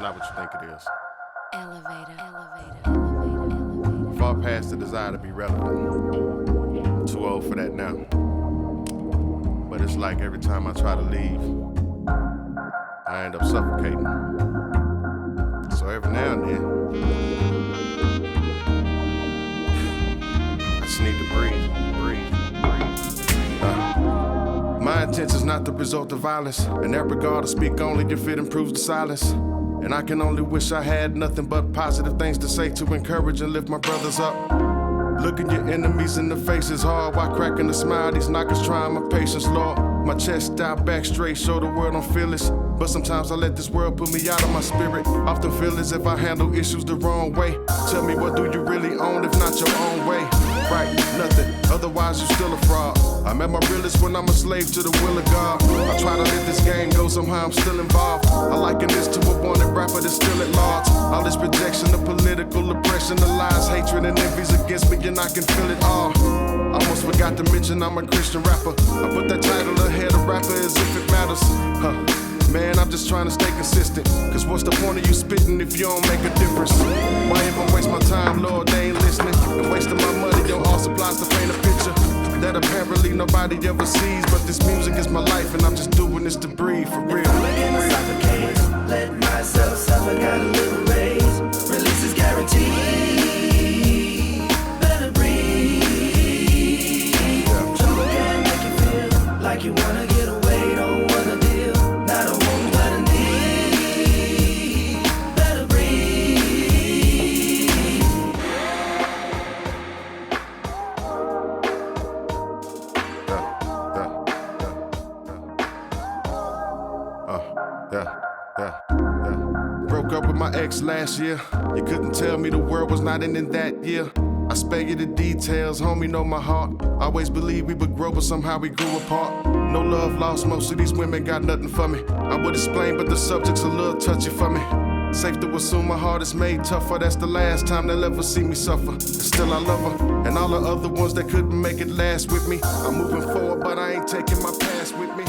not what you think it is. Elevator. Far past the desire to be relevant. I'm too old for that now. But it's like every time I try to leave, I end up suffocating. So every now and then, I just need to breathe. My intention's not the result of violence. In that regard, I speak only if it improves the silence. And I can only wish I had nothing but positive things to say to encourage and lift my brothers up. Looking your enemies in the face is hard while cracking a smile. These knockers trying my patience, Lord. My chest out, back straight, show the world I'm fearless. But sometimes I let this world put me out of my spirit. Often feel as if I handle issues the wrong way. Tell me, what do you really own if not your own way? Right, nothing, otherwise you still a fraud. I'm at my realest when I'm a slave to the will of God. I try to let this game go, somehow I'm still involved. I liken this to a wanted rapper that's still at large. All this projection of political oppression, the lies, hatred, and envy's against me, and I can feel it all. Almost forgot to mention I'm a Christian rapper. I put that title ahead of rapper as if it matters. Man, I'm just trying to stay consistent. Cause what's the point of you spitting if you don't make a difference? Why even waste my time, Lord, they ain't listening. And wasting my money, your all supplies to paint a picture that apparently nobody ever sees. But this music is my life and I'm just doing this to breathe, for real. Let myself suffer, got a little raise. Release is guaranteed. Better breathe. Trouble can make you feel like you wanna get away, don't wanna deal. Not a want, but a need. Better breathe. Broke up with my ex last year. You couldn't tell me the world was not ending that year. I spare you the details, homie, know my heart. Always believed we would grow, but somehow we grew apart. No love lost, most of these women got nothing for me. I would explain, but the subject's a little touchy for me. Safe to assume my heart is made tougher. That's the last time they'll ever see me suffer. And still I love her, and all the other ones that couldn't make it last with me. I'm moving forward, but I ain't taking my past with me.